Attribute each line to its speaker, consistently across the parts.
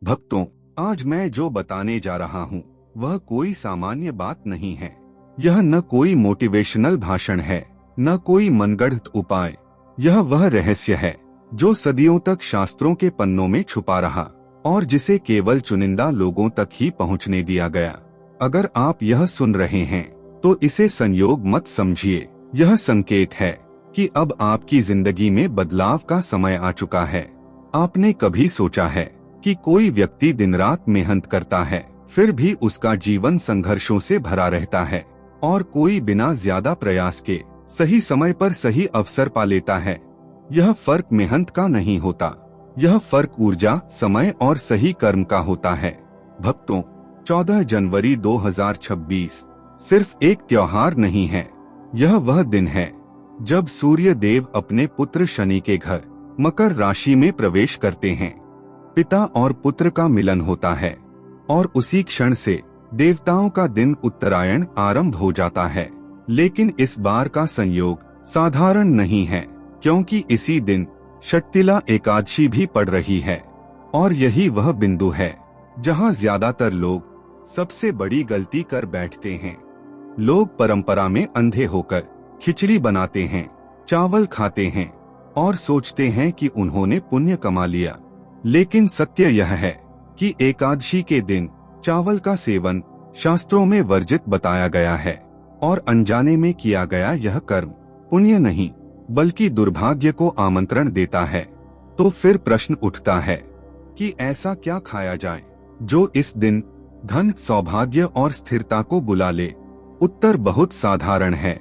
Speaker 1: भक्तों, आज मैं जो बताने जा रहा हूँ वह कोई सामान्य बात नहीं है। यह न कोई मोटिवेशनल भाषण है, न कोई मनगढ़ंत उपाय। यह वह रहस्य है जो सदियों तक शास्त्रों के पन्नों में छुपा रहा और जिसे केवल चुनिंदा लोगों तक ही पहुँचने दिया गया। अगर आप यह सुन रहे हैं तो इसे संयोग मत समझिए। यह संकेत है कि अब आपकी जिंदगी में बदलाव का समय आ चुका है। आपने कभी सोचा है कि कोई व्यक्ति दिन रात मेहनत करता है, फिर भी उसका जीवन संघर्षों से भरा रहता है, और कोई बिना ज्यादा प्रयास के सही समय पर सही अवसर पा लेता है? यह फर्क मेहनत का नहीं होता, यह फर्क ऊर्जा, समय और सही कर्म का होता है। भक्तों, 14 जनवरी 2026 सिर्फ एक त्योहार नहीं है। यह वह दिन है जब सूर्य देव अपने पुत्र शनि के घर मकर राशि में प्रवेश करते हैं। पिता और पुत्र का मिलन होता है और उसी क्षण से देवताओं का दिन उत्तरायण आरंभ हो जाता है। लेकिन इस बार का संयोग साधारण नहीं है, क्योंकि इसी दिन षट्तिला एकादशी भी पड़ रही है। और यही वह बिंदु है जहां ज्यादातर लोग सबसे बड़ी गलती कर बैठते हैं। लोग परंपरा में अंधे होकर खिचड़ी बनाते हैं, चावल खाते हैं और सोचते हैं कि उन्होंने पुण्य कमा लिया। लेकिन सत्य यह है कि एकादशी के दिन चावल का सेवन शास्त्रों में वर्जित बताया गया है और अनजाने में किया गया यह कर्म पुण्य नहीं बल्कि दुर्भाग्य को आमंत्रण देता है। तो फिर प्रश्न उठता है कि ऐसा क्या खाया जाए जो इस दिन धन, सौभाग्य और स्थिरता को बुला ले? उत्तर बहुत साधारण है,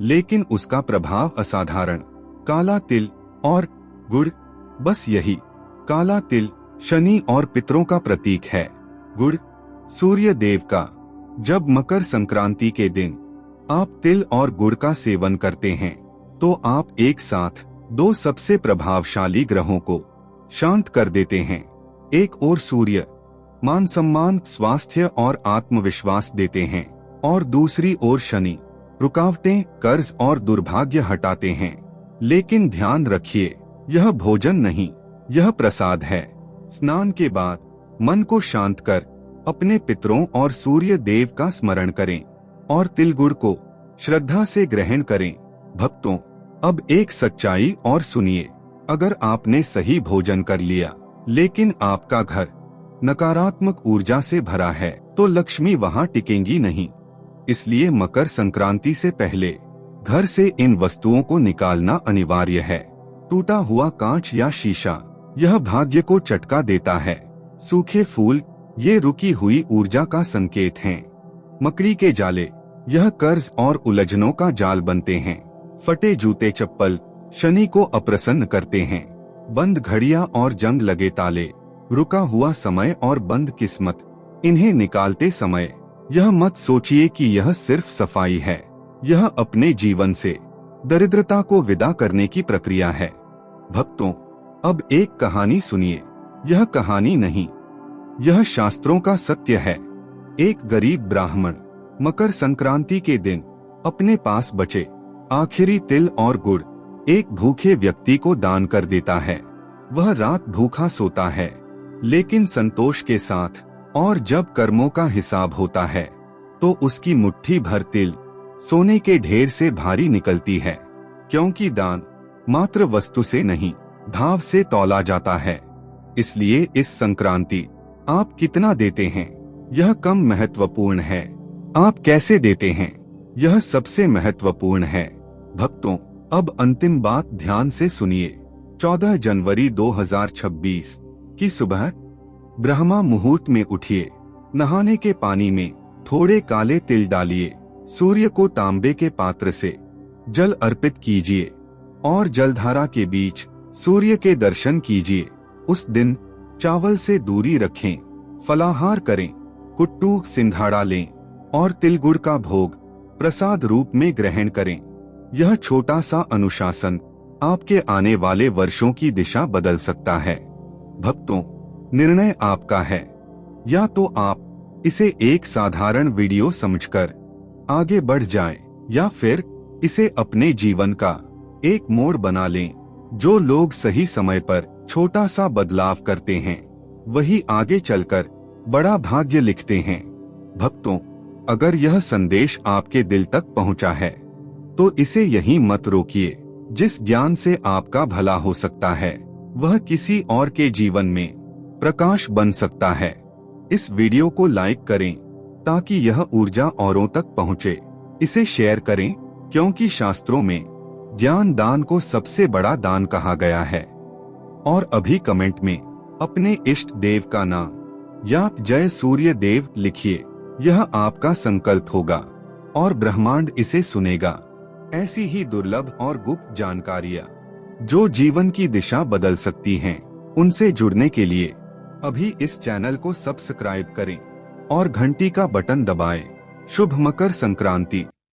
Speaker 1: लेकिन उसका प्रभाव असाधारण। काला तिल और गुड़। बस यही। काला तिल शनि और पितरों का प्रतीक है, गुड़ सूर्य देव का। जब मकर संक्रांति के दिन आप तिल और गुड़ का सेवन करते हैं तो आप एक साथ दो सबसे प्रभावशाली ग्रहों को शांत कर देते हैं। एक ओर सूर्य मान सम्मान, स्वास्थ्य और आत्मविश्वास देते हैं, और दूसरी ओर शनि रुकावटें, कर्ज और दुर्भाग्य हटाते हैं। लेकिन ध्यान रखिए, यह भोजन नहीं, यह प्रसाद है। स्नान के बाद मन को शांत कर अपने पितरों और सूर्य देव का स्मरण करें और तिल गुड़ को श्रद्धा से ग्रहण करें। भक्तों, अब एक सच्चाई और सुनिए। अगर आपने सही भोजन कर लिया लेकिन आपका घर नकारात्मक ऊर्जा से भरा है तो लक्ष्मी वहां टिकेंगी नहीं। इसलिए मकर संक्रांति से पहले घर से इन वस्तुओं को निकालना अनिवार्य है। टूटा हुआ कांच या शीशा, यह भाग्य को चटका देता है। सूखे फूल, ये रुकी हुई ऊर्जा का संकेत हैं। मकड़ी के जाले, यह कर्ज और उलझनों का जाल बनते हैं। फटे जूते चप्पल शनि को अप्रसन्न करते हैं। बंद घड़ियां और जंग लगे ताले, रुका हुआ समय और बंद किस्मत। इन्हें निकालते समय यह मत सोचिए कि यह सिर्फ सफाई है, यह अपने जीवन से दरिद्रता को विदा करने की प्रक्रिया है। भक्तों, अब एक कहानी सुनिए। यह कहानी नहीं, यह शास्त्रों का सत्य है। एक गरीब ब्राह्मण मकर संक्रांति के दिन अपने पास बचे आखिरी तिल और गुड़ एक भूखे व्यक्ति को दान कर देता है। वह रात भूखा सोता है, लेकिन संतोष के साथ। और जब कर्मों का हिसाब होता है तो उसकी मुट्ठी भर तिल सोने के ढेर से भारी निकलती है, क्योंकि दान मात्र वस्तु से नहीं, भाव से तौला जाता है। इसलिए इस संक्रांति आप कितना देते हैं यह कम महत्वपूर्ण है, आप कैसे देते हैं यह सबसे महत्वपूर्ण है। भक्तों, अब अंतिम बात ध्यान से सुनिए। 14 जनवरी 2026 की सुबह ब्रह्मा मुहूर्त में उठिए। नहाने के पानी में थोड़े काले तिल डालिए। सूर्य को तांबे के पात्र से जल अर्पित कीजिए और जलधारा के बीच सूर्य के दर्शन कीजिए। उस दिन चावल से दूरी रखें, फलाहार करें, कुट्टू सिंघाड़ा लें और तिल गुड़ का भोग प्रसाद रूप में ग्रहण करें। यह छोटा सा अनुशासन आपके आने वाले वर्षों की दिशा बदल सकता है। भक्तों, निर्णय आपका है। या तो आप इसे एक साधारण वीडियो समझकर आगे बढ़ जाएं, या फिर इसे अपने जीवन का एक मोड़ बना लें। जो लोग सही समय पर छोटा सा बदलाव करते हैं वही आगे चलकर बड़ा भाग्य लिखते हैं। भक्तों, अगर यह संदेश आपके दिल तक पहुंचा है तो इसे यहीं मत रोकिए। जिस ज्ञान से आपका भला हो सकता है वह किसी और के जीवन में प्रकाश बन सकता है। इस वीडियो को लाइक करें ताकि यह ऊर्जा औरों तक पहुंचे। इसे शेयर करें क्योंकि शास्त्रों में ज्ञान दान को सबसे बड़ा दान कहा गया है। और अभी कमेंट में अपने इष्ट देव का नाम या जय सूर्य देव लिखिए। यह आपका संकल्प होगा और ब्रह्मांड इसे सुनेगा। ऐसी ही दुर्लभ और गुप्त जानकारियाँ जो जीवन की दिशा बदल सकती हैं, उनसे जुड़ने के लिए अभी इस चैनल को सब्सक्राइब करें और घंटी का बटन दबाएं। शुभ मकर संक्रांति।